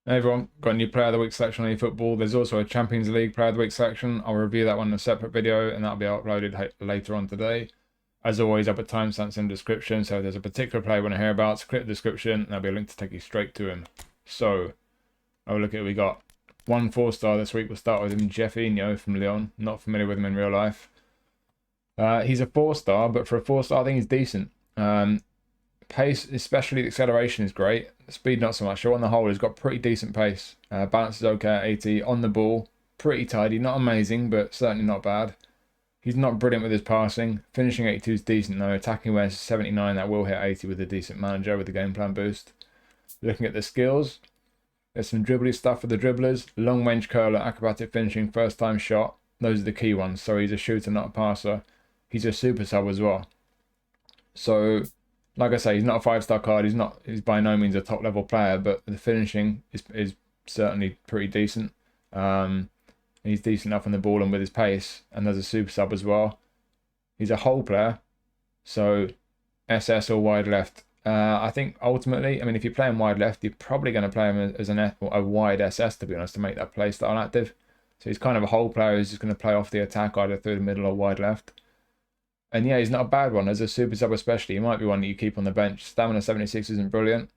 Hey everyone, got a new Player of the Week selection on eFootball. There's also a Champions League Player of the Week selection. I'll review that one in a separate video and that'll be uploaded later on today. As always, I'll put timestamps in the description, so if there's a particular player you want to hear about, click the description and there'll be a link to take you straight to him. So, I'll look at what we got. 1 4-star this week. We'll start with him, Jeffinho from Lyon. Not familiar with him in real life. He's a 4-star, but for a 4-star, I think he's decent. Pace, especially the acceleration, is great. Speed, not so much. So on the whole, he's got pretty decent pace. Balance is okay at 80. On the ball, pretty tidy. Not amazing, but certainly not bad. He's not brilliant with his passing. Finishing 82 is decent, though. Attacking awareness is 79. That will hit 80 with a decent manager with the game plan boost. Looking at the skills, there's some dribbly stuff for the dribblers. Long range curler, acrobatic finishing, first time shot. Those are the key ones. So he's a shooter, not a passer. He's a super sub as well. So, like I say, he's not a 5-star card. He's by no means a top level player, but the finishing is certainly pretty decent. He's decent enough on the ball and with his pace, and there's a super sub as well. He's a whole player, so SS or wide left. I think ultimately, I mean, if you're playing wide left, you're probably going to play him as a wide SS, to be honest, to make that play style active. So he's kind of a whole player who's just going to play off the attack either through the middle or wide left. And yeah, he's not a bad one. As a super sub especially, he might be one that you keep on the bench. Stamina 76 isn't brilliant.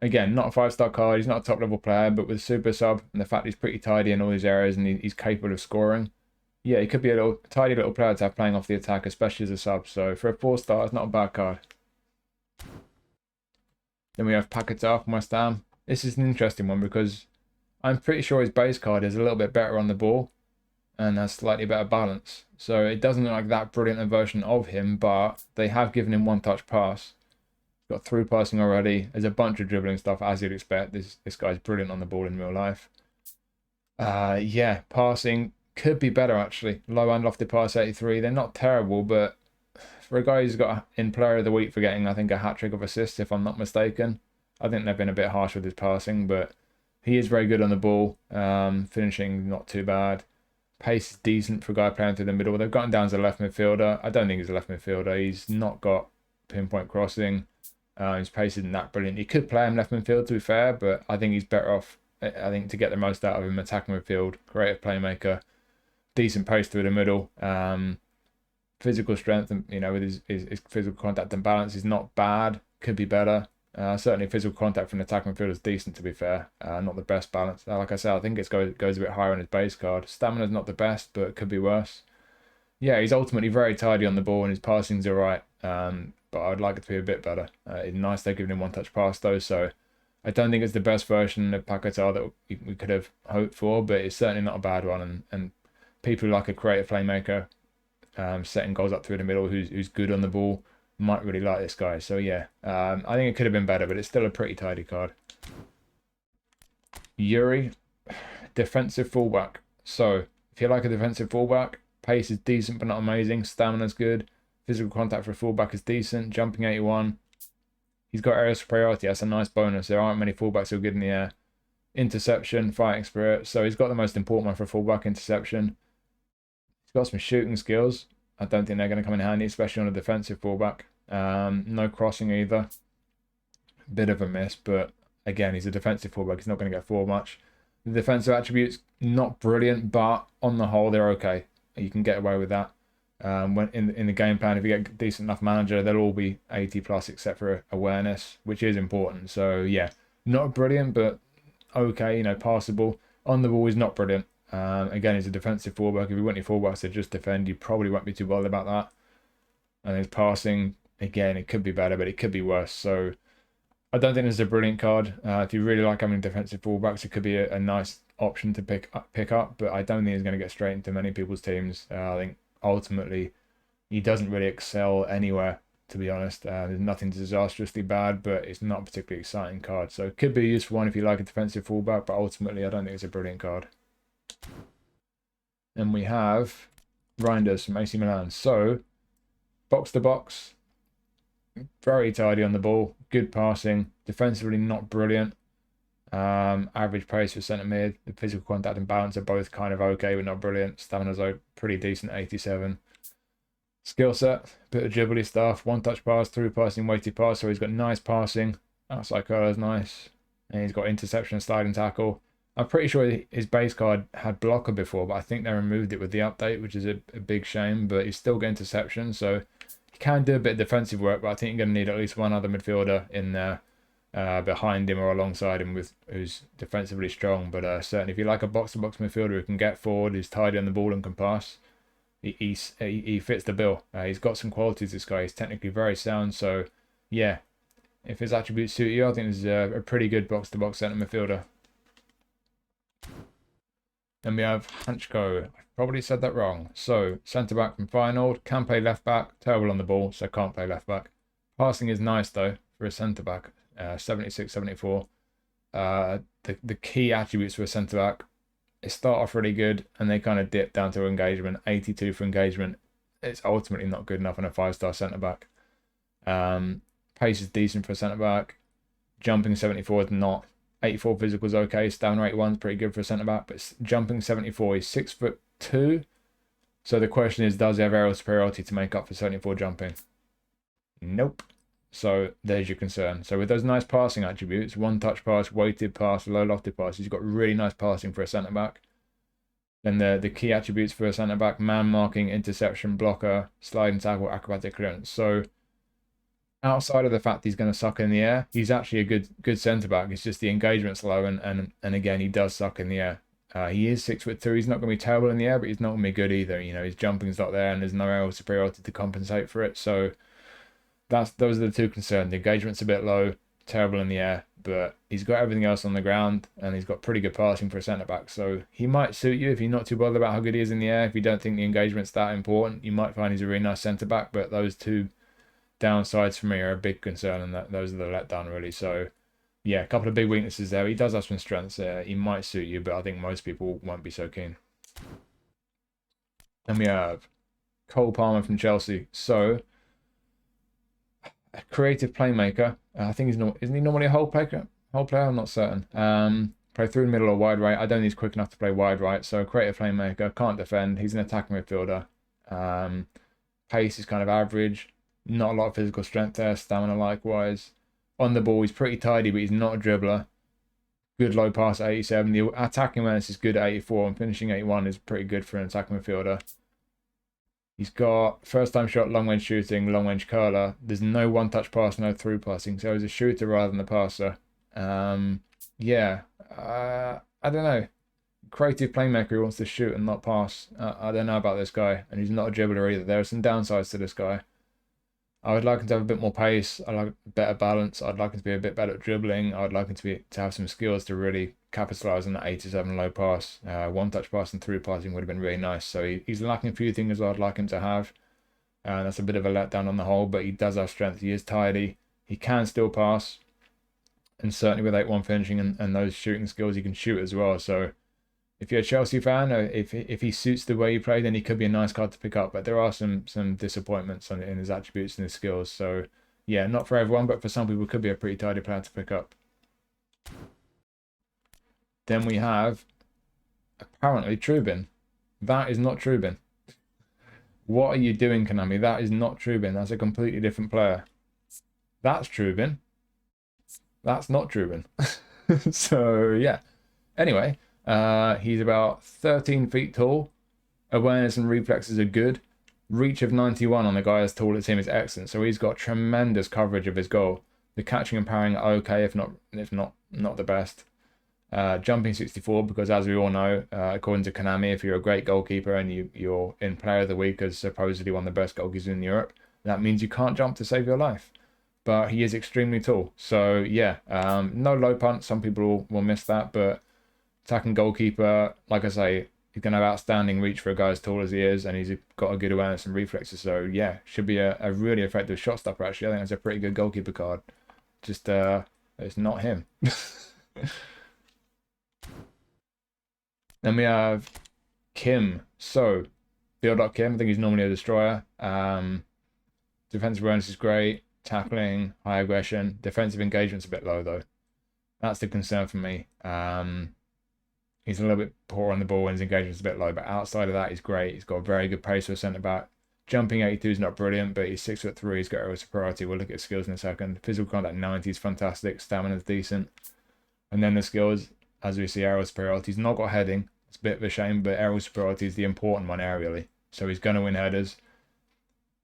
Again, not a 5-star card. He's not a top level player, but with super sub and the fact he's pretty tidy in all these areas and he's capable of scoring, yeah, he could be a tidy little player to have playing off the attack, especially as a sub. So for a 4-star, it's not a bad card. Then we have Paqueta from West Ham. This is an interesting one because I'm pretty sure his base card is a little bit better on the ball and has slightly better balance. So it doesn't look like that brilliant a version of him, but they have given him one-touch pass. Got through passing already. There's a bunch of dribbling stuff, as you'd expect. This guy's brilliant on the ball in real life. Yeah, passing could be better, actually. Low and lofted pass 83. They're not terrible, but for a guy who's got in Player of the Week for getting, I think, a hat-trick of assists, if I'm not mistaken, I think they've been a bit harsh with his passing, but he is very good on the ball. Finishing, not too bad. Pace is decent for a guy playing through the middle. They've gotten down as a left midfielder. I don't think he's a left midfielder. He's not got pinpoint crossing. His pace isn't that brilliant. You could play him left midfield, to be fair, but I think he's better off, I think, to get the most out of him, attacking midfield, creative playmaker, decent pace through the middle. Physical strength, and with his physical contact and balance is not bad. Could be better. Certainly physical contact from the attacking midfield is decent, to be fair. Not the best balance. Like I said, I think it goes a bit higher on his base card. Stamina's not the best, but it could be worse. Yeah, he's ultimately very tidy on the ball and his passing's alright. But I'd like it to be a bit better. It's nice they're giving him one-touch pass though, so I don't think it's the best version of Paqueta that we could have hoped for, but it's certainly not a bad one. And people who like a creative playmaker, setting goals up through the middle, who's good on the ball, might really like this guy. So yeah, I think it could have been better, but it's still a pretty tidy card. Yuri, defensive fullback. So if you like a defensive fullback, pace is decent but not amazing. Stamina's good. Physical contact for a fullback is decent. Jumping 81. He's got aerial superiority. That's a nice bonus. There aren't many fullbacks who are good in the air. Interception, fighting spirit. So he's got the most important one for a fullback, interception. He's got some shooting skills. I don't think they're going to come in handy, especially on a defensive fullback. No crossing either. Bit of a miss, but again, he's a defensive fullback. He's not going to get forward much. The defensive attributes, not brilliant, but on the whole, they're okay. You can get away with that. When in the game plan, if you get a decent enough manager, they'll all be 80 plus except for awareness, which is important. So yeah, not brilliant, but okay, passable. On the ball, he's not brilliant. Again, he's a defensive fullback. If you want your fullbacks to just defend, you probably won't be too bothered about that. And his passing, again, it could be better, but it could be worse. So I don't think this is a brilliant card. If you really like having defensive fullbacks, it could be a nice option to pick up, but I don't think he's going to get straight into many people's teams. I think ultimately he doesn't really excel anywhere, to be honest. There's nothing disastrously bad, but it's not a particularly exciting card. So it could be a useful one if you like a defensive fullback, but ultimately I don't think it's a brilliant card. And we have Reijnders from AC Milan. So box to box, very tidy on the ball, good passing, defensively not brilliant. Average pace for centre mid. The physical contact and balance are both kind of okay, but not brilliant. Stamina's pretty decent, 87. Skill set, bit of dribbly stuff, one touch pass, through passing, weighted pass. So he's got nice passing. Outside curler is nice. And he's got interception and sliding tackle. I'm pretty sure his base card had blocker before, but I think they removed it with the update, which is a big shame. But he's still got interception, so he can do a bit of defensive work. But I think you're going to need at least one other midfielder in there behind him or alongside him who's defensively strong. But certainly, if you like a box-to-box midfielder who can get forward, who's tidy on the ball and can pass, he fits the bill. He's got some qualities. This guy, he's technically very sound. So yeah, if his attributes suit you, I think this is a pretty good box-to-box centre midfielder. Then we have Hancko. I probably said that wrong. So, centre-back from Feyenoord. Can play left-back. Terrible on the ball, so can't play left-back. Passing is nice, though, for a centre-back. 76, 74. The key attributes for a centre-back, they start off really good, and they kind of dip down to engagement. 82 for engagement. It's ultimately not good enough on a 5-star centre-back. Pace is decent for a centre-back. Jumping 74 is not. 84 physical is okay. Stamina 81 is pretty good for a centre-back, but jumping 74, he's 6'2". So the question is, does he have aerial superiority to make up for 74 jumping? Nope. So there's your concern. So with those nice passing attributes, one-touch pass, weighted pass, low-lofted pass, he's got really nice passing for a centre-back. Then the key attributes for a centre-back, man marking, interception, blocker, sliding tackle, acrobatic clearance. So outside of the fact he's going to suck in the air, he's actually a good centre-back. It's just the engagement's low, and again, he does suck in the air. He is 6'2". He's not going to be terrible in the air, but he's not going to be good either. You know, his jumping's not there, and there's no aerial superiority to compensate for it. So those are the two concerns. The engagement's a bit low, terrible in the air, but he's got everything else on the ground, and he's got pretty good passing for a centre-back. So he might suit you if you're not too bothered about how good he is in the air. If you don't think the engagement's that important, you might find he's a really nice centre-back, but those two downsides for me are a big concern, and those are the letdown, really. So yeah, a couple of big weaknesses there. He does have some strengths there. He might suit you, but I think most people won't be so keen. Then we have Cole Palmer from Chelsea. So a creative playmaker. I think isn't he normally a whole player? I'm not certain. Play through the middle or wide right. I don't think he's quick enough to play wide right. So creative playmaker, can't defend. He's an attacking midfielder. Pace is kind of average. Not a lot of physical strength there. Stamina likewise. On the ball, he's pretty tidy, but he's not a dribbler. Good low pass at 87. The attacking awareness is good at 84, and finishing 81 is pretty good for an attacking midfielder. He's got first time shot, long range shooting, long range curler. There's no one touch pass, no through passing. So he's a shooter rather than a passer. Yeah. I don't know. Creative playmaker who wants to shoot and not pass. I don't know about this guy. And he's not a dribbler either. There are some downsides to this guy. I would like him to have a bit more pace. I'd like better balance. I'd like him to be a bit better at dribbling. I'd like him to have some skills to really capitalise on that 87 low pass. One touch pass and through passing would have been really nice. So he's lacking a few things I'd like him to have. That's a bit of a letdown on the whole, but he does have strength. He is tidy. He can still pass. And certainly with 8-1 finishing and those shooting skills, he can shoot as well. So if you're a Chelsea fan, if he suits the way he played, then he could be a nice card to pick up. But there are some disappointments in his attributes and his skills. So yeah, not for everyone, but for some people, it could be a pretty tidy player to pick up. Then we have apparently Trubin. That is not Trubin. What are you doing, Konami? That is not Trubin. That's a completely different player. That's Trubin. That's not Trubin. So yeah. Anyway. He's about 13 feet tall. Awareness and reflexes are good. Reach of 91 on a guy as tall as him is excellent. So he's got tremendous coverage of his goal. The catching and parrying are okay, if not the best. Jumping 64, because as we all know, according to Konami, if you're a great goalkeeper and you're in Player of the Week as supposedly one of the best goalkeepers in Europe, that means you can't jump to save your life. But he is extremely tall. So yeah, no low punt. Some people will miss that, but attacking goalkeeper, like I say, he's going to have outstanding reach for a guy as tall as he is, and he's got a good awareness and reflexes. So yeah, should be a really effective shot stopper. Actually, I think that's a pretty good goalkeeper card. Just it's not him. Then we have Kim. So Kim, I think he's normally a destroyer. Defensive awareness is great. Tackling, high aggression. Defensive engagement's a bit low though. That's the concern for me. He's a little bit poor on the ball and his engagement's a bit low, but outside of that, he's great. He's got a very good pace for a centre-back. Jumping 82 is not brilliant, but he's 6'3". He's got aerial superiority. We'll look at his skills in a second. Physical contact 90 is fantastic. Stamina's decent. And then the skills, as we see, aerial superiority. He's not got heading. It's a bit of a shame, but aerial superiority is the important one aerially. So he's going to win headers.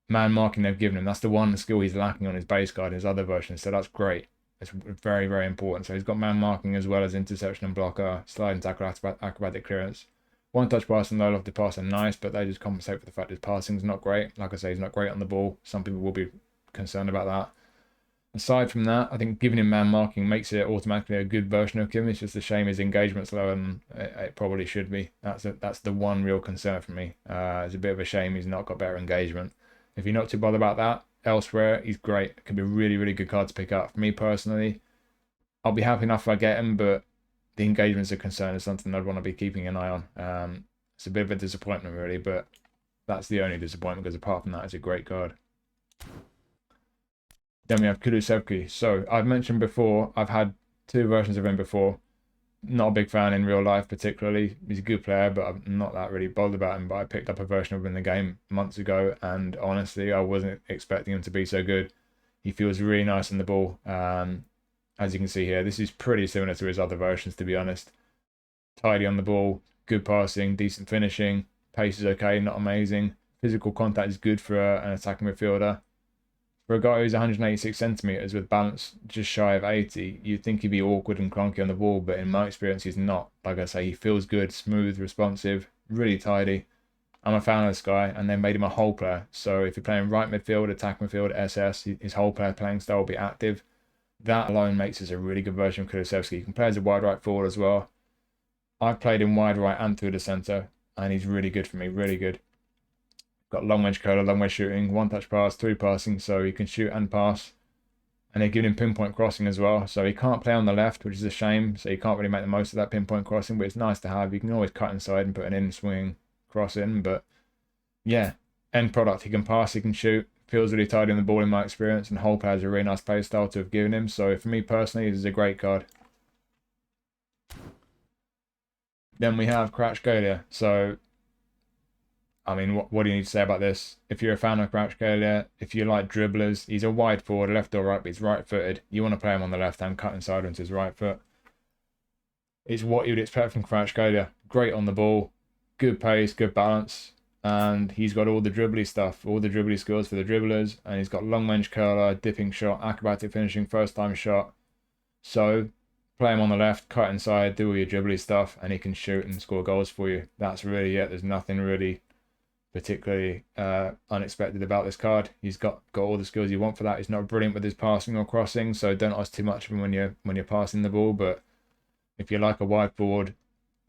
Man marking they've given him, that's the one skill he's lacking on his base card in his other version. So that's great. It's very, very important. So he's got man marking as well as interception and blocker, sliding tackle, acrobatic clearance. One touch pass and low lofted pass are nice, but they just compensate for the fact his passing is not great. Like I say, he's not great on the ball. Some people will be concerned about that. Aside from that, I think giving him man marking makes it automatically a good version of him. It's just a shame his engagement's lower than it probably should be. That's the one real concern for me. It's a bit of a shame he's not got better engagement. If you're not too bothered about that, elsewhere, he's great. It can be a really, really good card to pick up. For me personally, I'll be happy enough if I get him, but the engagement's a concern. It's something I'd want to be keeping an eye on. It's a bit of a disappointment, really, but that's the only disappointment, because apart from that, it's a great card. Then we have Kulusevski. So I've mentioned before, I've had 2 versions of him before. Not a big fan in real life particularly. He's a good player, but I'm not that really bothered about him. But I picked up a version of him in the game months ago, and honestly, I wasn't expecting him to be so good. He feels really nice on the ball. As you can see here, this is pretty similar to his other versions, to be honest. Tidy on the ball, good passing, decent finishing. Pace is okay, not amazing. Physical contact is good for an attacking midfielder. For a guy who's 186 centimeters with balance just shy of 80, you'd think he'd be awkward and clunky on the ball, but in my experience, he's not. Like I say, he feels good, smooth, responsive, really tidy. I'm a fan of this guy, and they made him a whole player. So if you're playing right midfield, attack midfield, SS, his whole player playing style will be active. That alone makes this a really good version of Kulusevski. He can play as a wide right forward as well. I've played him wide right and through the centre, and he's really good for me, really good. Got long range curler, long range shooting, one touch pass, 3 passing, so he can shoot and pass. And they've given him pinpoint crossing as well, so he can't play on the left, which is a shame, so you can't really make the most of that pinpoint crossing, but it's nice to have. You can always cut inside and put an in-swinging cross in, but yeah, end product, he can pass, he can shoot, feels really tidy on the ball in my experience, and whole player has a really nice play style to have given him, so for me personally, this is a great card. Then we have Kvaratskhelia. So I mean, what do you need to say about this? If you're a fan of Kvaratskhelia, if you like dribblers, he's a wide forward, left or right, but he's right-footed. You want to play him on the left hand, cut inside into his right foot. It's what you'd expect from Kvaratskhelia. Great on the ball, good pace, good balance, and he's got all the dribbly stuff, all the dribbly skills for the dribblers, and he's got long range curler, dipping shot, acrobatic finishing, first time shot. So play him on the left, cut inside, do all your dribbly stuff, and he can shoot and score goals for you. That's really it. There's nothing really particularly unexpected about this card. He's got all the skills you want for that. He's not brilliant with his passing or crossing, so don't ask too much of him when you're passing the ball. But if you like a wide forward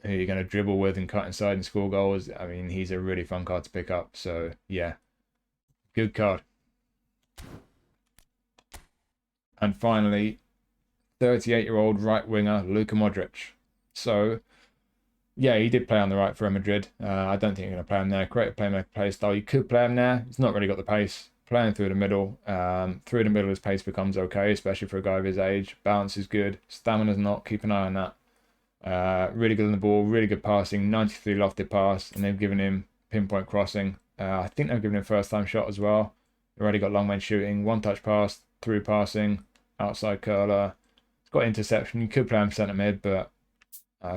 who you're going to dribble with and cut inside and score goals, I mean, he's a really fun card to pick up. So yeah, good card. And finally, 38-year-old right winger Luka Modric. So yeah, he did play on the right for Real Madrid. I don't think you're going to play him there. Great playmaker play style. You could play him there. He's not really got the pace. Playing through the middle. Through the middle, his pace becomes okay, especially for a guy of his age. Balance is good. Stamina's not. Keep an eye on that. Really good on the ball. Really good passing. 93 lofted pass. And they've given him pinpoint crossing. I think they've given him first time shot as well. Already got long range shooting. One touch pass. Through passing. Outside curler. It's got interception. You could play him centre mid, but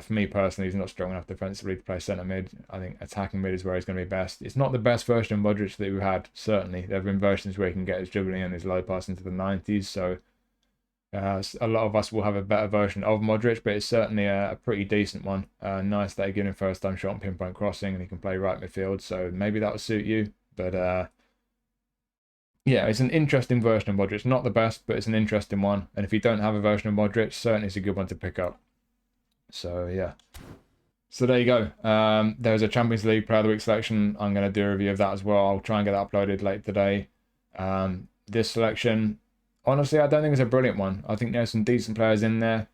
for me personally, he's not strong enough defensively to play centre mid. I think attacking mid is where he's going to be best. It's not the best version of Modric that we've had, certainly. There have been versions where he can get his dribbling and his low pass into the 90s, so a lot of us will have a better version of Modric, but it's certainly a pretty decent one. Nice that he given him first time shot and pinpoint crossing, and he can play right midfield, so maybe that will suit you. But yeah, it's an interesting version of Modric. Not the best, but it's an interesting one. And if you don't have a version of Modric, certainly it's a good one to pick up. So yeah, so there you go. There's a Champions League Player of the Week selection. I'm going to do a review of that as well. I'll try and get that uploaded later today. This selection, honestly, I don't think it's a brilliant one. I think there's some decent players in there.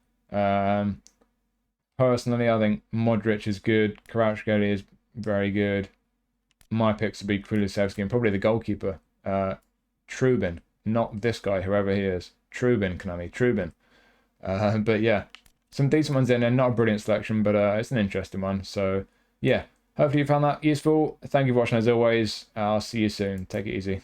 Personally, I think Modric is good. Kvaratskhelia is very good. My picks would be Kulusevski and probably the goalkeeper, Trubin. Not this guy, whoever he is. Trubin, Konami, Trubin. But yeah, some decent ones in there. Not a brilliant selection, but it's an interesting one. So yeah, hopefully you found that useful. Thank you for watching as always. I'll see you soon. Take it easy.